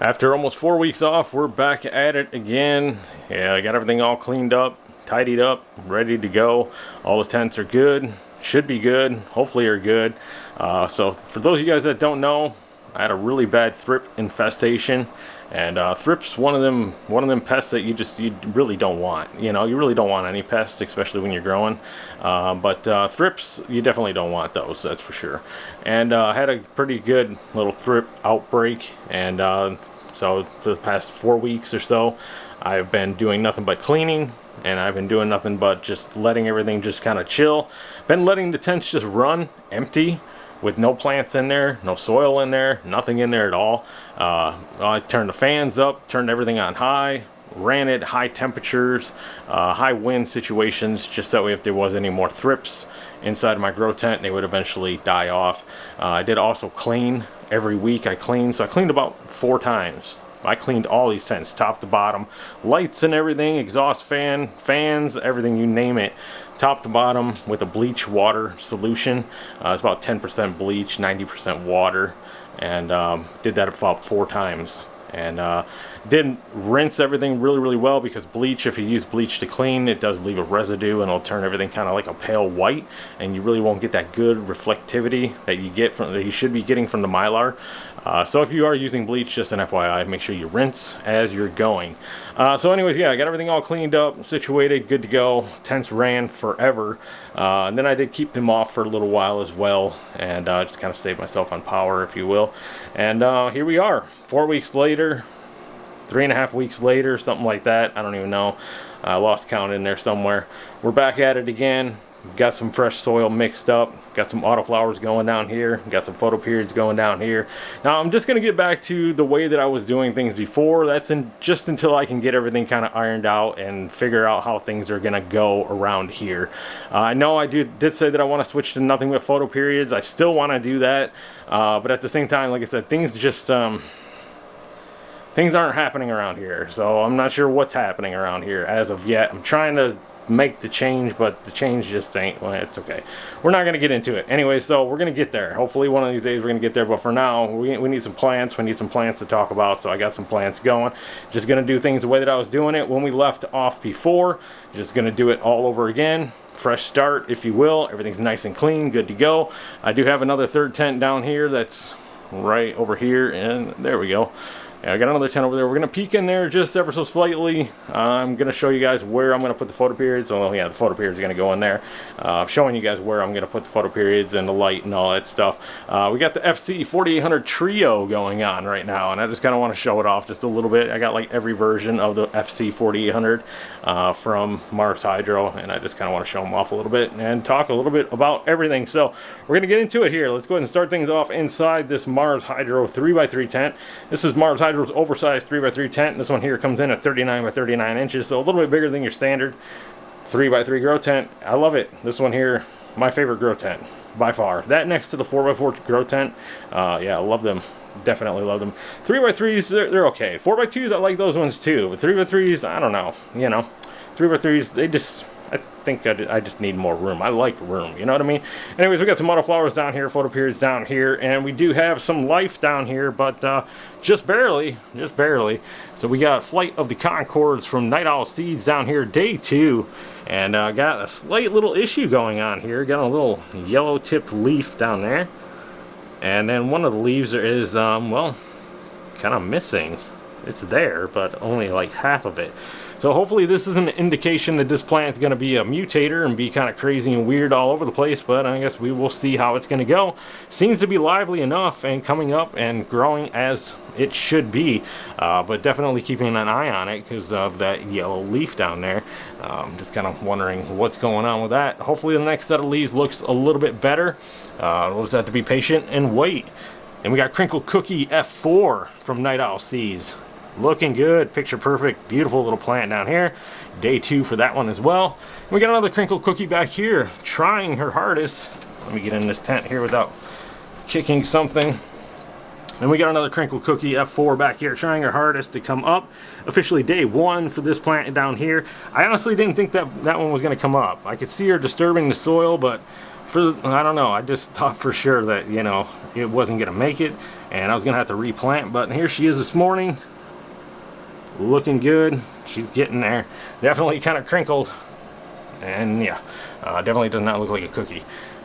After almost 4 weeks off, we're back at it again. Yeah, I got everything all cleaned up, tidied up, ready to go. All the tents are good, should be good, hopefully are good. So for those of you guys that don't know, I had a really bad thrip infestation, and thrip's one of them pests that you really don't want. You know, you really don't want any pests, especially when you're growing. But thrips, you definitely don't want those, that's for sure. And I had a pretty good little thrip outbreak, and so for the past 4 weeks or so, I've been doing nothing but cleaning, and I've been doing nothing but just letting everything just kind of chill. Been letting the tents just run empty, with no plants in there, no soil in there, nothing in there at all. I turned the fans up, turned everything on high, ran it high temperatures, high wind situations, just that way if there was any more thrips inside my grow tent, they would eventually die off. I did also clean every week. I cleaned about 4 times. I cleaned all these tents, top to bottom, lights and everything, exhaust fan, fans, everything, you name it, top to bottom, with a bleach water solution. It's about 10% bleach, 90% water, and did that about 4 times. And did rinse everything really well, because bleach, if you use bleach to clean, it does leave a residue and it'll turn everything kind of like a pale white, and you really won't get that good reflectivity that you should be getting from the Mylar. So if you are using bleach, just an FYI, make sure you rinse as you're going. So anyways, yeah, I got everything all cleaned up, situated, good to go. Tents ran forever. And then I did keep them off for a little while as well, and just kind of saved myself on power, if you will. And here we are, 4 weeks later, 3.5 weeks later, something like that. I don't even know. I lost count in there somewhere. We're back at it again. Got some fresh soil mixed up, got some autoflowers going down here, got some photoperiods going down here. Now I'm just going to get back to the way that I was doing things before. That's just until I can get everything kind of ironed out and figure out how things are going to go around here. I know I did say that I want to switch to nothing but photoperiods. I still want to do that, but at the same time, like I said, things aren't happening around here, so I'm not sure what's happening around here as of yet. I'm trying to make the change, but the change just ain't, well, it's okay. We're not going to get into it. Anyway, so we're going to get there. Hopefully one of these days we're going to get there, but for now, we need some plants. We need some plants to talk about, so I got some plants going. Just going to do things the way that I was doing it when we left off before. Just going to do it all over again. Fresh start, if you will. Everything's nice and clean, good to go. I do have another third tent down here that's right over here, and there we go. Yeah, I got another tent over there. We're going to peek in there just ever so slightly. I'm going to show you guys where I'm going to put the photoperiods. Oh yeah, the photoperiods are going to go in there. I'm showing you guys where I'm going to put the photoperiods and the light and all that stuff. We got the FC 4800 Trio going on right now, and I just kind of want to show it off just a little bit. I got like every version of the FC 4800 from Mars Hydro, and I just kind of want to show them off a little bit and talk a little bit about everything. So we're going to get into it here. Let's go ahead and start things off inside this Mars Hydro 3x3 tent. This is Mars Hydro's oversized 3x3 tent. This one here comes in at 39 by 39 inches, so a little bit bigger than your standard 3x3 grow tent. I love it. This one here, my favorite grow tent by far. That next to the 4x4 grow tent. Yeah, I love them. Definitely love them. 3x3s, they're okay. 4x2s, I like those ones too, but 3x3s, I don't know. You know, 3x3s, I think I just need more room. I like room, you know what I mean? Anyways, we got some autoflowers down here, photoperiods down here, and we do have some life down here, but just barely. So we got Flight of the Concords from Night Owl Seeds down here, day 2, and got a slight little issue going on here. Got a little yellow tipped leaf down there, and then one of the leaves is, well, kind of missing. It's there, but only like half of it. So hopefully this is an indication that this plant is going to be a mutator and be kind of crazy and weird all over the place, but I guess we will see how it's going to go. Seems to be lively enough and coming up and growing as it should be, but definitely keeping an eye on it because of that yellow leaf down there. Just kind of wondering what's going on with that. Hopefully the next set of leaves looks a little bit better. We'll just have to be patient and wait. And we got Crinkle Cookie F4 from Night Owl Seeds. Looking good, picture perfect, beautiful little plant down here. Day 2 for that one as well. And we got another Crinkle Cookie back here, trying her hardest. Let me get in this tent here without kicking something. And we got another Crinkle Cookie F4 back here, trying her hardest to come up. Officially day 1 for this plant down here. I honestly didn't think that one was going to come up. I could see her disturbing the soil, but I don't know, I just thought for sure that, you know, it wasn't gonna make it and I was gonna have to replant, but here she is this morning, looking good. She's getting there. Definitely kind of crinkled, and yeah, definitely does not look like a cookie.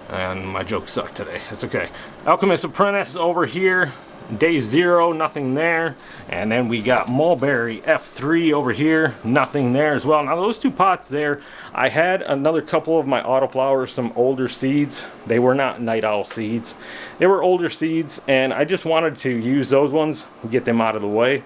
And my joke sucked today. It's okay. Alchemist Apprentice over here, day 0, nothing there. And then we got Mulberry F3 over here, nothing there as well. Now those 2 pots there, I had another couple of my Autoflowers, some older seeds. They were not Night Owl seeds. They were older seeds, and I just wanted to use those ones, get them out of the way.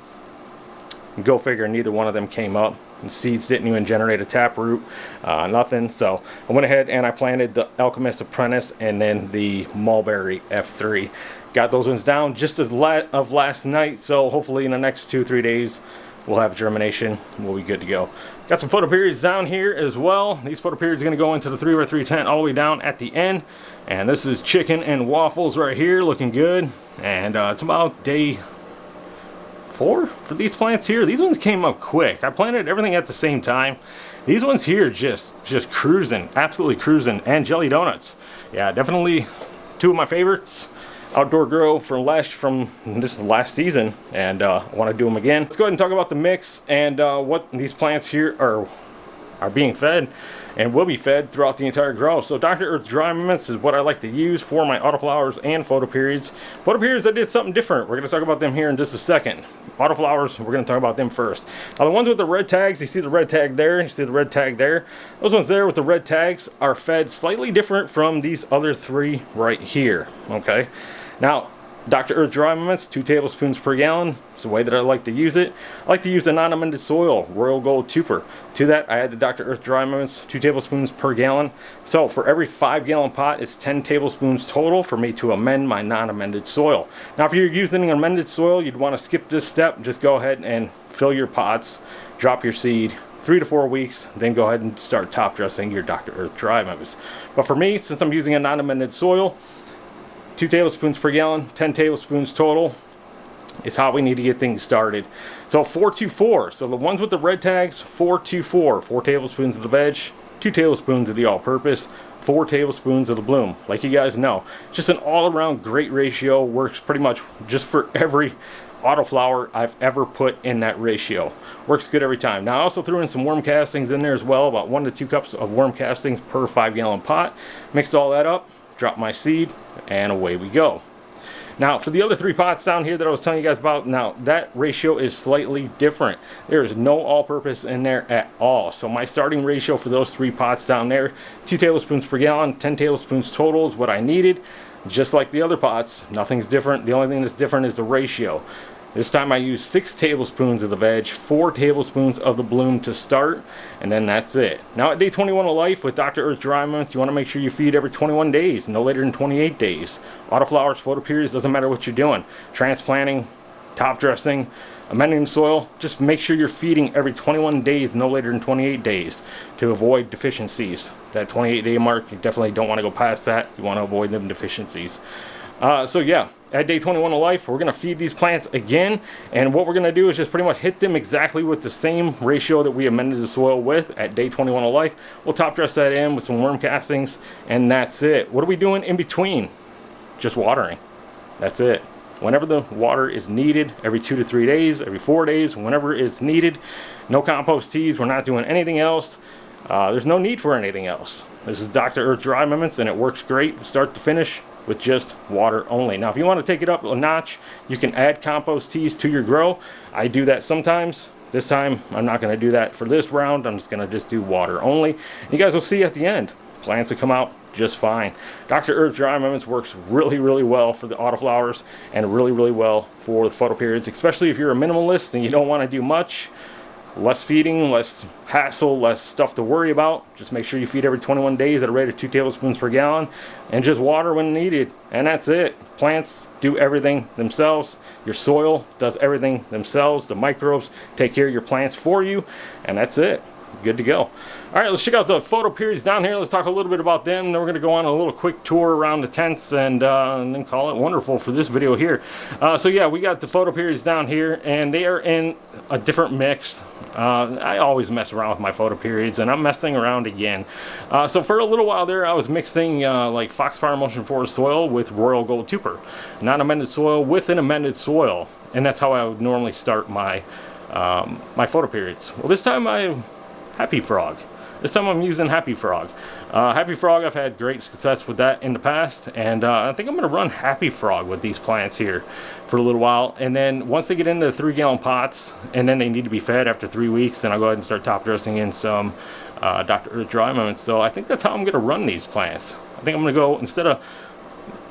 Go figure, neither one of them came up. The seeds didn't even generate a taproot, nothing. So I went ahead and I planted the Alchemist Apprentice and then the Mulberry F3. Got those ones down just as of last night, so hopefully in the next 2-3 days we'll have germination. We'll be good to go. Got some photoperiods down here as well. These photoperiods are going to go into the 3x3 tent all the way down at the end. And this is Chicken and Waffles right here, looking good. And it's about day 4 for these plants here. These ones came up quick. I planted everything at the same time. These ones here just cruising, absolutely cruising. And jelly donuts, yeah, definitely 2 of my favorites. Outdoor grow from this last season, and I want to do them again. Let's go ahead and talk about the mix and what these plants here are being fed and will be fed throughout the entire grow. So Dr. Earth Dry Mix is what I like to use for my Autoflowers and photoperiods. Photoperiods, I did something different. We're going to talk about them here in just a second. Autoflowers, we're going to talk about them first. Now the ones with the red tags, you see the red tag there, you see the red tag there. Those ones there with the red tags are fed slightly different from these other 3 right here, okay? Now, Dr. Earth Dry Mix, 2 tablespoons per gallon. It's the way that I like to use it. I like to use the non-amended soil, Royal Gold Tuper. To that, I add the Dr. Earth Dry Mix, 2 tablespoons per gallon. So for every 5-gallon pot, it's 10 tablespoons total for me to amend my non-amended soil. Now, if you're using amended soil, you'd want to skip this step. Just go ahead and fill your pots, drop your seed, 3 to 4 weeks, then go ahead and start top dressing your Dr. Earth Dry Mix. But for me, since I'm using a non-amended soil, 2 tablespoons per gallon, 10 tablespoons total is how we need to get things started. So 4-2-4. So the ones with the red tags, 4-2-4. 4 tablespoons of the veg, 2 tablespoons of the all-purpose, 4 tablespoons of the bloom. Like you guys know, just an all-around great ratio. Works pretty much just for every Autoflower I've ever put in that ratio. Works good every time. Now I also threw in some worm castings in there as well, about 1 to 2 cups of worm castings per 5-gallon pot. Mixed all that up, drop my seed, and away we go. Now for the other 3 pots down here that I was telling you guys about, now that ratio is slightly different. There is no all-purpose in there at all. So my starting ratio for those 3 pots down there, 2 tablespoons per gallon, 10 tablespoons total is what I needed. Just like the other pots, nothing's different. The only thing that's different is the ratio. This time I used 6 tablespoons of the veg, 4 tablespoons of the bloom to start, and then that's it. Now at day 21 of life with Dr. Earth Dry Mix, you want to make sure you feed every 21 days, no later than 28 days. Autoflowers, photoperiods, doesn't matter what you're doing. Transplanting, top dressing, amending the soil, just make sure you're feeding every 21 days, no later than 28 days to avoid deficiencies. That 28-day mark, you definitely don't want to go past that. You want to avoid them deficiencies. So yeah, at day 21 of life, we're going to feed these plants again, and what we're going to do is just pretty much hit them exactly with the same ratio that we amended the soil with at day 21 of life. We'll top dress that in with some worm castings, and that's it. What are we doing in between? Just watering. That's it. Whenever the water is needed, every 2 to 3 days, every 4 days, whenever it's needed. No compost teas, we're not doing anything else. There's no need for anything else. This is Dr. Earth Dry Mix, and it works great from start to finish with just water only. Now if you want to take it up a notch, you can add compost teas to your grow. I do that sometimes. This time I'm not going to do that for this round. I'm just going to do water only. You guys will see at the end, plants will come out just fine. Dr. Earth Dry Mix works really, really well for the Autoflowers and really, really well for the photoperiods, especially if you're a minimalist and you don't want to do much. Less feeding, less hassle, less stuff to worry about. Just make sure you feed every 21 days at a rate of 2 tablespoons per gallon, and just water when needed. And that's it. Plants do everything themselves. Your soil does everything themselves. The microbes take care of your plants for you, and that's it. good to go. All right, let's check out the photo periods down here. Let's talk a little bit about them. Then we're going to go on a little quick tour around the tents and then call it wonderful for this video here. So yeah, we got the photo periods down here, and they are in a different mix. I always mess around with my photo periods, and I'm messing around again. So for a little while there, I was mixing like Foxfire Motion Forest soil with Royal Gold Tuber, non-amended soil with an amended soil, and that's how I would normally start my my photo periods. Well, this time Happy Frog. This time I'm using Happy Frog. Happy Frog, I've had great success with that in the past, and I think I'm going to run Happy Frog with these plants here for a little while, and then once they get into the 3-gallon pots, and then they need to be fed after 3 weeks, then I'll go ahead and start top dressing in some Dr. Earth dry amendments. So I think that's how I'm going to run these plants. I think I'm going to go, instead of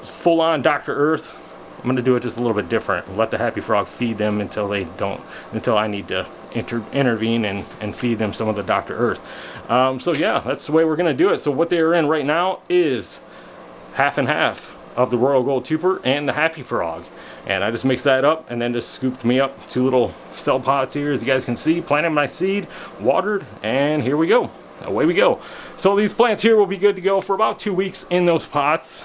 full-on Dr. Earth, I'm going to do it just a little bit different. Let the Happy Frog feed them until I need to intervene and feed them some of the Dr. Earth. So yeah, that's the way we're going to do it. So what they are in right now is half and half of the Royal Gold Tuber and the Happy Frog. And I just mixed that up and then just scooped me up 2 little cell pots here, as you guys can see, planted my seed, watered, and here we go. Away we go. So these plants here will be good to go for about 2 weeks in those pots.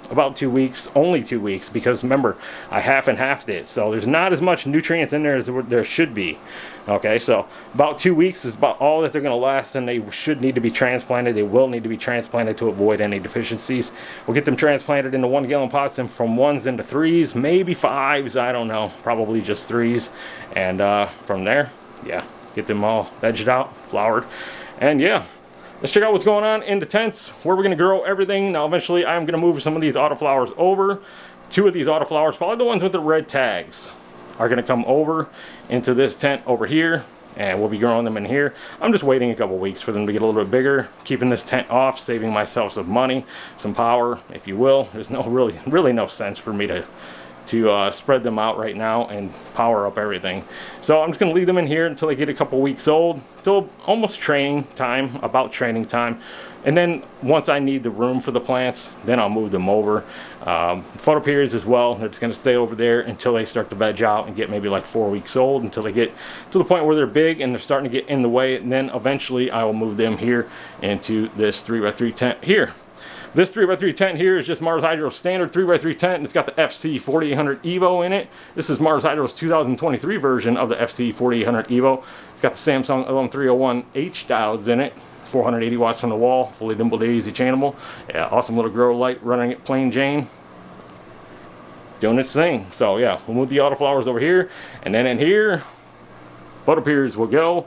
About 2 weeks, only 2 weeks, because remember, I half and halved it, so there's not as much nutrients in there as there should be. Okay, so about 2 weeks is about all that they're going to last, and they should need to be transplanted. They will need to be transplanted to avoid any deficiencies. We'll get them transplanted into 1-gallon pots, and from 1s into 3s, maybe 5s, I don't know, probably just 3s, and from there, yeah, get them all vegged out, flowered, and yeah. Let's check out what's going on in the tents, where we're going to grow everything. Now, eventually, I'm going to move some of these Autoflowers over. 2 of these Autoflowers, probably the ones with the red tags, are going to come over into this tent over here, and we'll be growing them in here. I'm just waiting a couple weeks for them to get a little bit bigger, keeping this tent off, saving myself some money, some power, if you will. There's no really no sense for me to spread them out right now and power up everything. So I'm just going to leave them in here until they get a couple weeks old, till almost training time, and then once I need the room for the plants, then I'll move them over. Photo periods as well, they're just going to stay over there until they start to veg out and get maybe like 4 weeks old, until they get to the point where they're big and they're starting to get in the way, and then eventually I will move them here into this 3x3 tent here. This 3x3 tent here is just Mars Hydro's standard 3x3 tent, and it's got the FC 4800 Evo in it. This is Mars Hydro's 2023 version of the FC 4800 Evo. It's got the Samsung LM301H diodes in it, 480 watts from the wall, fully dimple daisy chainable. Yeah, awesome little grow light running it plain Jane, doing its thing. So yeah, we'll move the Autoflowers over here, and then in here, photo periods will go.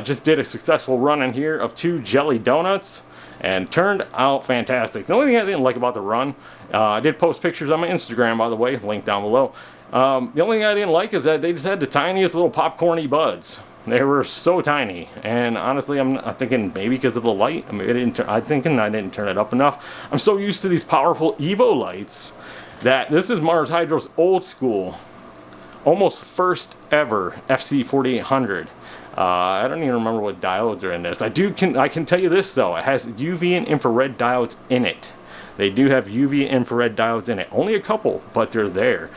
Just did a successful run in here of 2 jelly donuts, and turned out fantastic. The only thing I didn't like about the run, I did post pictures on my Instagram, by the way, link down below. The only thing I didn't like is that they just had the tiniest little popcorny buds. They were so tiny, and honestly, I'm thinking maybe because of the light. I mean, I'm thinking I didn't turn it up enough. I'm so used to these powerful Evo lights that this is Mars Hydro's old school, almost first ever FC 4800. I don't even remember what diodes are in this. I can tell you this though, it has UV and infrared diodes in it. They do have UV and infrared diodes in it. Only a couple, but they're there.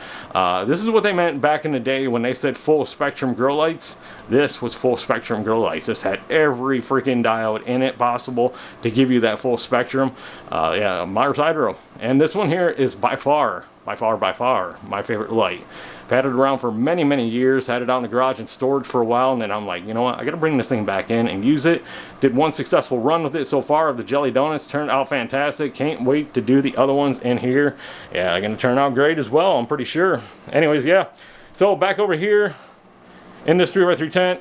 This is what they meant back in the day when they said full spectrum grow lights. This was full spectrum grow lights. This had every freaking diode in it possible to give you that full spectrum. Yeah, Mars Hydro. And this one here is by far my favorite light. I've had it around for many years, had it out in the garage in storage for a while, and then I'm like, you know what, I gotta bring this thing back in and use it. Did one successful run with it so far of the jelly donuts, turned out fantastic. Can't wait to do the other ones in here. Yeah, they're gonna turn out great as well, I'm pretty sure. Anyways, yeah, so back over here in this 3x3 tent,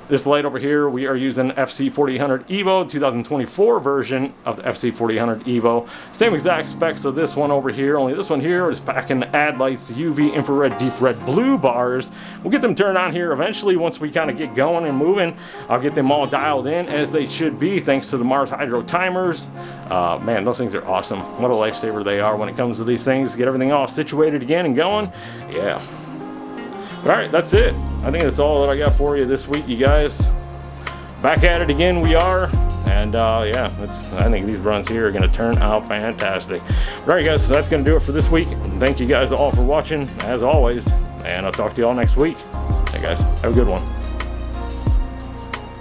this light over here, we are using FC 4800 Evo, 2024 version of the FC 4800 Evo. Same exact specs of this one over here, only this one here is packing the add lights, UV, infrared, deep red, blue bars. We'll get them turned on here eventually once we kind of get going and moving. I'll get them all dialed in as they should be thanks to the Mars Hydro timers. Man, those things are awesome. What a lifesaver they are when it comes to these things. Get everything all situated again and going. Yeah. Alright, that's it. I think that's all that I got for you this week, you guys. Back at it again, we are. And yeah, I think these runs here are going to turn out fantastic. Alright, guys, so that's going to do it for this week. Thank you guys all for watching, as always. And I'll talk to you all next week. Hey, guys, have a good one.